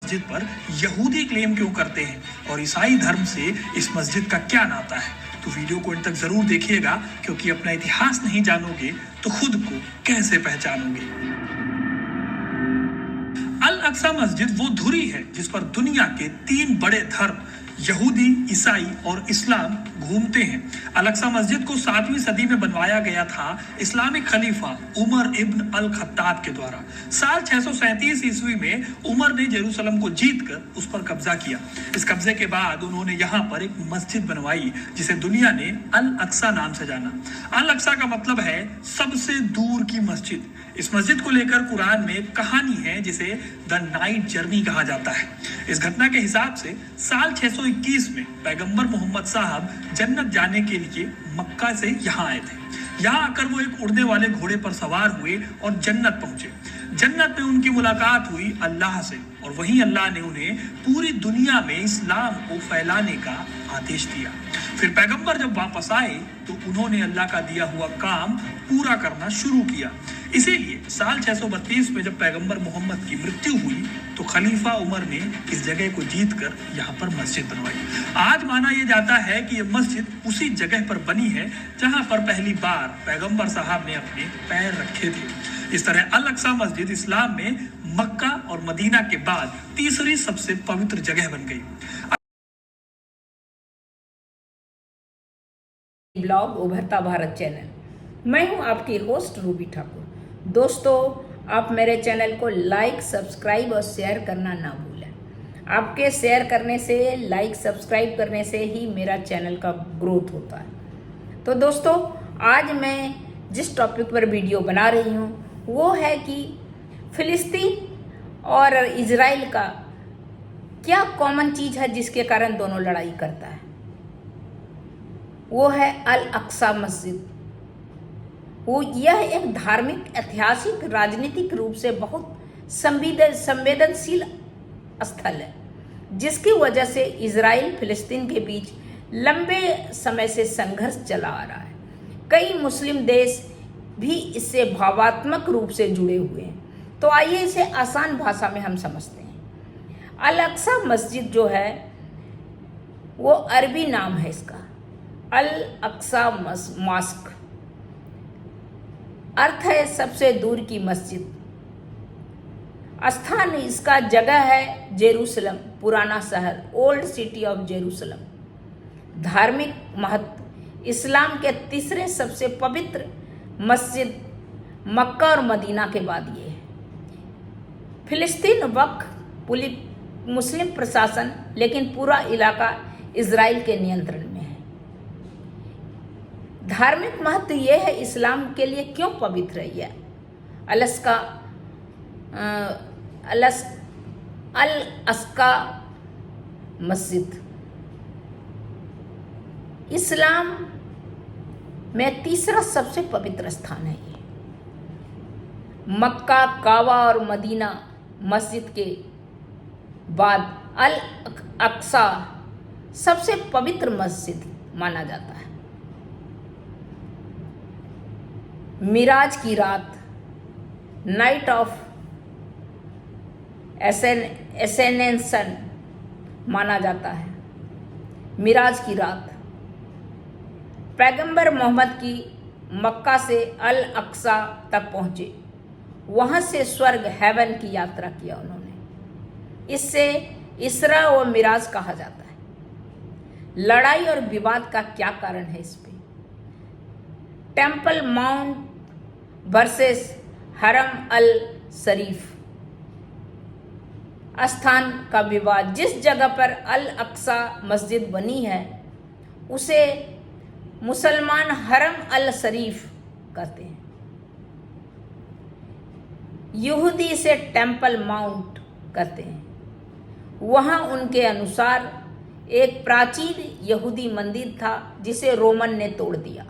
मस्जिद पर यहूदी क्लेम क्यों करते हैं और ईसाई धर्म से इस मस्जिद का क्या नाता है। तो वीडियो को अंत तक जरूर देखिएगा, क्योंकि अपना इतिहास नहीं जानोगे तो खुद को कैसे पहचानोगे। अल अक्सा मस्जिद वो धुरी है जिस पर दुनिया के 3 बड़े धर्म यहूदी, ईसाई और इस्लाम घूमते हैं। अल अक्सा मस्जिद को 7वीं सदी में बनवाया गया था इस्लामिक खलीफा उमर इब्न अल खत्ताब के द्वारा। साल 637 ईस्वी में उमर ने जेरूसलम को जीतकर उस पर कब्जा किया। इस कब्जे के बाद उन्होंने यहाँ पर एक मस्जिद बनवाई जिसे दुनिया ने अल अक्सा नाम से जाना। अल अक्सा का मतलब है सबसे दूर की मस्जिद। इस मस्जिद को लेकर कुरान में एक कहानी है जिसे द नाइट जर्नी कहा जाता है। इस घटना के हिसाब से साल 621 में पैगंबर मोहम्मद साहब जन्नत जाने के लिए मक्का से यहाँ आए थे। यहाँ आकर वो एक उड़ने वाले घोड़े पर सवार हुए और जन्नत पहुंचे। जन्नत में उनकी मुलाकात हुई अल्लाह से और वहीं अल्लाह ने उन्हें पूरी दुनिया में इस्लाम को फैलाने का आदेश दिया। फिर पैगंबर जब वापस आए तो उन्होंने अल्लाह का दिया हुआ काम पूरा करना शुरू किया। इसीलिए साल 632 में जब पैगंबर मोहम्मद की मृत्यु हुई तो खलीफा उमर ने इस जगह को जीतकर यहाँ पर मस्जिद बनवाई। आज माना यह जाता है कि यह मस्जिद उसी जगह पर बनी है जहाँ पर पहली बार पैगंबर साहब ने अपने पैर रखे थे। इस तरह अल अक्सा मस्जिद इस्लाम में मक्का और मदीना के बाद तीसरी सबसे पवित्र जगह बन गई। ब्लॉग उभरता भारत चैनल, मैं हूं आपकी होस्ट रूबी ठाकुर। दोस्तों, आप मेरे चैनल को लाइक, सब्सक्राइब और शेयर करना ना भूलें। आपके शेयर करने से, लाइक, सब्सक्राइब करने से ही मेरा चैनल का ग्रोथ होता है। तो दोस्तों, आज मैं जिस टॉपिक पर वीडियो बना रही हूं वो है कि फिलिस्तीन और इजराइल का क्या कॉमन चीज़ है जिसके कारण दोनों लड़ाई करता है। वो है अल अक्सा मस्जिद। वो यह एक धार्मिक, ऐतिहासिक, राजनीतिक रूप से बहुत संवेदनशील स्थल है, जिसकी वजह से इजराइल फिलिस्तीन के बीच लंबे समय से संघर्ष चला आ रहा है। कई मुस्लिम देश भी इससे भावात्मक रूप से जुड़े हुए हैं। तो आइए इसे आसान भाषा में हम समझते हैं। अल अक्सा मस्जिद जो है वो अरबी नाम है इसका, अल अक्सा मॉस्क। अर्थ है सबसे दूर की मस्जिद। स्थान इसका जगह है जेरूसलम, पुराना शहर, ओल्ड सिटी ऑफ जेरूसलम। धार्मिक महत्व, इस्लाम के तीसरे सबसे पवित्र मस्जिद मक्का और मदीना के बाद ये है। फिलिस्तीन वक्फ मुस्लिम प्रशासन, लेकिन पूरा इलाका इजराइल के नियंत्रण में है। धार्मिक महत्व यह है इस्लाम के लिए क्यों पवित्र है यह अल अक्सा मस्जिद। इस्लाम में तीसरा सबसे पवित्र स्थान है ये। मक्का, काबा और मदीना मस्जिद के बाद अल अक्सा सबसे पवित्र मस्जिद माना जाता है। मिराज की रात, नाइट ऑफ एसेनेशन माना जाता है। मिराज की रात पैगंबर मोहम्मद की मक्का से अल अक्सा तक पहुंचे। वहां से स्वर्ग, हेवन की यात्रा किया उन्होंने। इससे इसरा व मिराज कहा जाता है। लड़ाई और विवाद का क्या कारण है इस पे? टेम्पल माउंट वर्सेस हरम अल शरीफ। स्थान का विवाद। जिस जगह पर अल अक्सा मस्जिद बनी है उसे मुसलमान हरम अल शरीफ कहते हैं। यहूदी इसे टेम्पल माउंट कहते हैं। वहां उनके अनुसार एक प्राचीन यहूदी मंदिर था जिसे रोमन ने तोड़ दिया।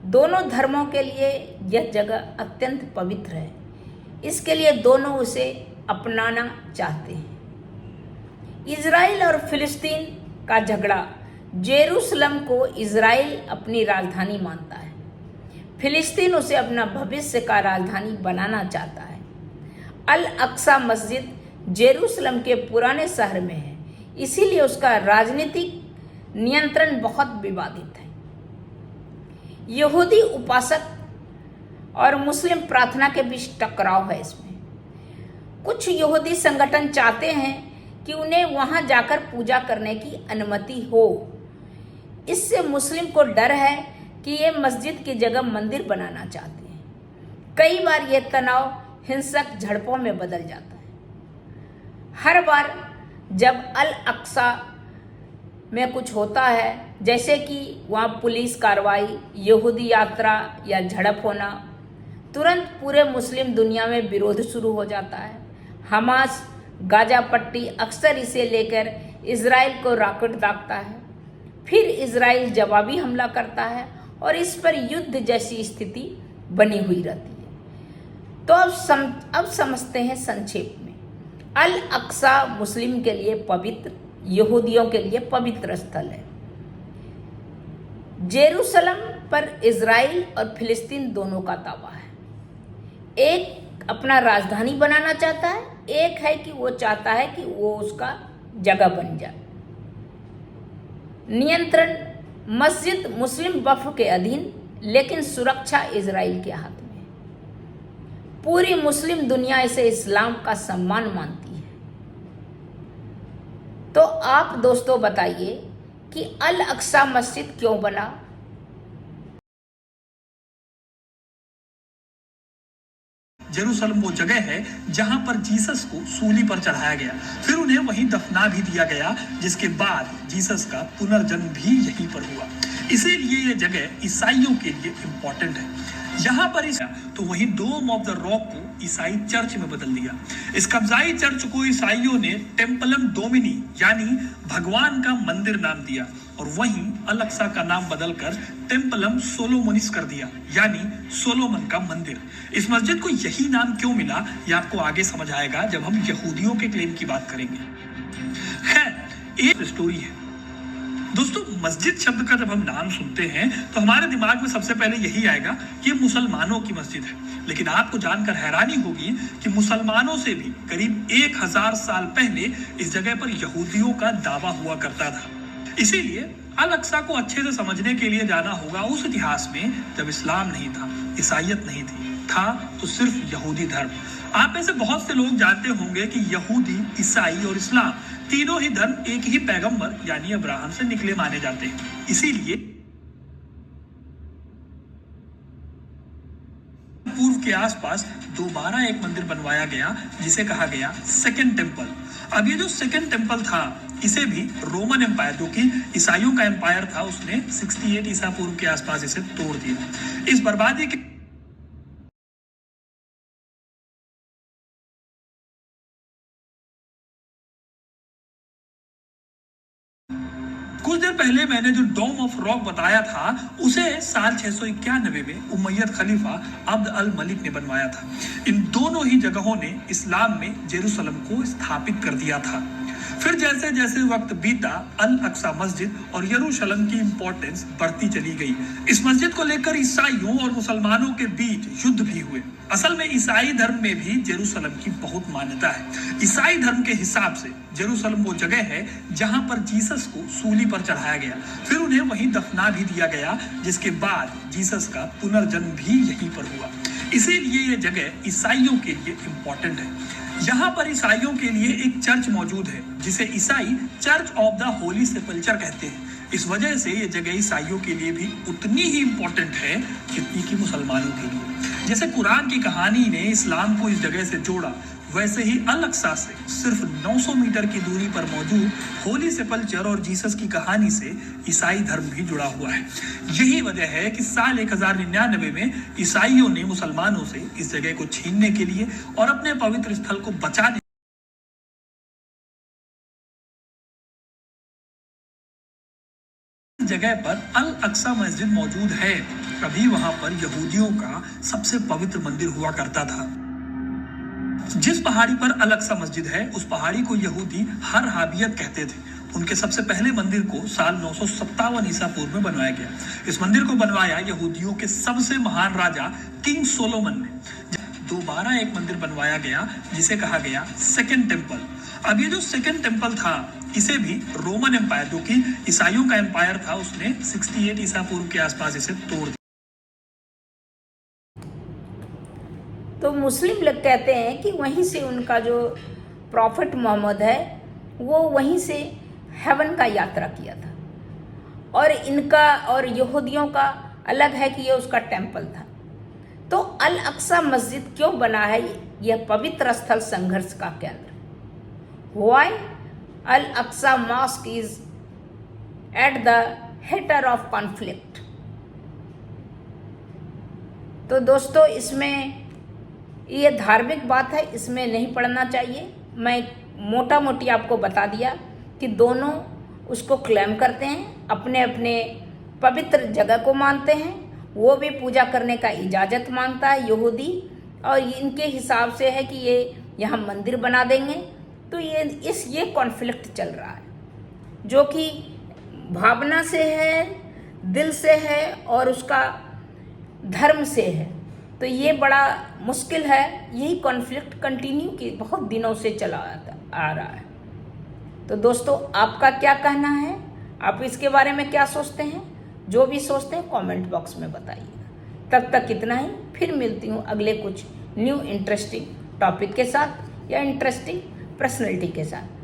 दोनों धर्मों के लिए यह जगह अत्यंत पवित्र है, इसके लिए दोनों उसे अपनाना चाहते हैं। इजराइल और फिलिस्तीन का झगड़ा। जेरूसलम को इजराइल अपनी राजधानी मानता है, फिलिस्तीन उसे अपना भविष्य का राजधानी बनाना चाहता है। अल अक्सा मस्जिद जेरूसलम के पुराने शहर में है, इसीलिए उसका राजनीतिक नियंत्रण बहुत विवादित है। यहूदी उपासक और मुस्लिम प्रार्थना के बीच टकराव है इसमें। कुछ यहूदी संगठन चाहते हैं कि उन्हें वहां जाकर पूजा करने की अनुमति हो। इससे मुस्लिम को डर है कि ये मस्जिद की जगह मंदिर बनाना चाहते हैं। कई बार ये तनाव हिंसक झड़पों में बदल जाता है। हर बार जब अल अक्सा में कुछ होता है, जैसे कि वहाँ पुलिस कार्रवाई, यहूदी यात्रा या झड़प होना, तुरंत पूरे मुस्लिम दुनिया में विरोध शुरू हो जाता है। हमास गाजा पट्टी अक्सर इसे लेकर इजराइल को रॉकेट दागता है, फिर इजराइल जवाबी हमला करता है और इस पर युद्ध जैसी स्थिति बनी हुई रहती है। तो अब समझते हैं संक्षेप में। अल अक्सा मुस्लिम के लिए पवित्र, यहूदियों के लिए पवित्र स्थल है। जेरूसलम पर इजराइल और फिलिस्तीन दोनों का दावा है। एक अपना राजधानी बनाना चाहता है, एक है कि वो चाहता है कि वो उसका जगह बन जाए। नियंत्रण मस्जिद मुस्लिम वक्फ के अधीन, लेकिन सुरक्षा इजराइल के हाथ में है। पूरी मुस्लिम दुनिया इसे इस्लाम का सम्मान मानती है। तो आप दोस्तों बताइए कि अल अक्सा मस्जिद क्यों बना? जेरूसलम वो जगह है जहां पर जीसस को सूली पर चढ़ाया गया, फिर उन्हें वहीं दफना भी दिया गया, जिसके बाद जीसस का पुनर्जन्म भी यहीं पर हुआ। इसीलिए ये जगह ईसाइयों के लिए इंपॉर्टेंट है। यहाँ पर तो वहीं डोम ऑफ द रॉक को ईसाई चर्च में बदल दिया। इस कब्जाई चर्च को ईसाइयों ने टेम्पलम डोमिनी यानी भगवान का मंदिर नाम दिया, और वहीं अल अक्सा का नाम बदलकर टेम्पलम सोलोमोनिस कर दिया, यानी सोलोमन का मंदिर। इस मस्जिद को यही नाम क्यों मिला, ये आपको आगे समझ आएगा जब हम यहूदियों के क्लेम की बात करेंगे। खैर, एक स्टोरी है दोस्तों। मस्जिद शब्द का जब हम नाम सुनते हैं तो हमारे दिमाग में सबसे पहले यही आएगा कि मुसलमानों की मस्जिद है। लेकिन आपको जानकर हैरानी होगी कि मुसलमानों से भी करीब 1000 साल पहले इस जगह पर यहूदियों का दावा हुआ करता था। इसीलिए अल अक्सा को अच्छे से समझने के लिए जाना होगा उस इतिहास में जब इस्लाम नहीं था, ईसाइयत नहीं थी, था तो सिर्फ यहूदी धर्म। आप में से बहुत से लोग जानते होंगे कि यहूदी, ईसाई और इस्लाम तीनों ही धर्म एक ही पैगंबर यानी अब्राहम से निकले माने जाते हैं। इसीलिए पूर्व के आसपास दोबारा एक मंदिर बनवाया गया जिसे कहा गया सेकंड टेंपल। अब ये जो सेकंड टेंपल था, इसे भी रोमन एम्पायर, जो कि ईसाइयों का एम्पायर था, उसने 68 ईसा पूर्व के आसपास इसे तोड़ दिया। इस बर्बादी के कुछ देर पहले मैंने जो डोम ऑफ रॉक बताया था, उसे साल 691 में उमैयद खलीफा अब्द अल मलिक ने बनवाया था। इन दोनों ही जगहों ने इस्लाम में जेरूसलम को स्थापित कर दिया था। फिर जैसे जैसे वक्त बीता, अल अक्सा मस्जिद और यरूशलेम की इंपॉर्टेंस बढ़ती चली गई। इस मस्जिद को लेकर ईसाइयों और मुसलमानों के बीच युद्ध भी हुए। असल में ईसाई धर्म में भी जेरूसलम की बहुत मान्यता है। ईसाई धर्म के हिसाब से जेरूसलम वो जगह है जहां पर जीसस को सूली पर चढ़ाया गया, फिर उन्हें वहीं दफना भी दिया गया, जिसके बाद जीसस का पुनर्जन्म भी यहीं पर हुआ। इसीलिए ये जगह ईसाइयों के लिए इंपॉर्टेंट है। यहाँ पर ईसाइयों के लिए एक चर्च मौजूद है जिसे ईसाई चर्च ऑफ द होली सेपल्चर कहते हैं। इस वजह से ये जगह ईसाइयों के लिए भी उतनी ही इंपॉर्टेंट है जितनी कि मुसलमानों के लिए। जैसे कुरान की कहानी ने इस्लाम को इस जगह से जोड़ा, वैसे ही अल अक्सा से सिर्फ 900 मीटर की दूरी पर मौजूद होली सेपल्चर और जीसस की कहानी से ईसाई धर्म भी जुड़ा हुआ है। यही वजह है कि साल 1099 में ईसाइयों ने मुसलमानों से इस जगह को छीनने के लिए और अपने पवित्र स्थल को बचाने जगह पर अल अक्सा मस्जिद मौजूद है। अभी वहां पर यहूदियों का सबसे पवित्र मंदिर हुआ करता था। जिस पहाड़ी पर अल अक्सा मस्जिद है, उस पहाड़ी को यहूदी हर हाबियत कहते थे। उनके सबसे पहले मंदिर को साल 957 ईसा पूर्व में बनवाया गया। इस मंदिर को बनवाया यहूदियों के सबसे महान राजा किंग सोलोमन ने। दोबारा एक मंदिर बनवाया गया जिसे कहा गया सेकंड टेम्पल। अब ये जो सेकंड टेम्पल था इसे भी रोमन एम्पायर, जो कि ईसाइयों का एम्पायर था, उसने 68 ईसा पूर्व के आसपास इसे तोड़ दिया। तो मुस्लिम लोग कहते हैं कि वहीं से उनका जो प्रॉफिट मोहम्मद है वो वहीं से हेवन का यात्रा किया था, और इनका और यहूदियों का अलग है कि ये उसका टेम्पल था। तो अल अक्सा मस्जिद क्यों बना है यह पवित्र स्थल संघर्ष का केंद्र? Why Al Aqsa mosque is at the हेटर ऑफ कॉन्फ्लिक्ट? तो दोस्तों इसमें ये धार्मिक बात है, इसमें नहीं पढ़ना चाहिए। मैं मोटा मोटी आपको बता दिया कि दोनों उसको क्लेम करते हैं, अपने अपने पवित्र जगह को मानते हैं। वो भी पूजा करने का इजाज़त मांगता है यहूदी, और इनके हिसाब से है कि ये यहाँ मंदिर बना देंगे। तो ये कॉन्फ्लिक्ट चल रहा है जो कि भावना से है, दिल से है और उसका धर्म से है। तो ये बड़ा मुश्किल है। यही कॉन्फ्लिक्ट कंटिन्यू की बहुत दिनों से चला आ रहा है। तो दोस्तों आपका क्या कहना है? आप इसके बारे में क्या सोचते हैं? जो भी सोचते हैं कमेंट बॉक्स में बताइएगा। तब तक इतना ही, फिर मिलती हूँ अगले कुछ न्यू इंटरेस्टिंग टॉपिक के साथ या इंटरेस्टिंग पर्सनैलिटी के साथ।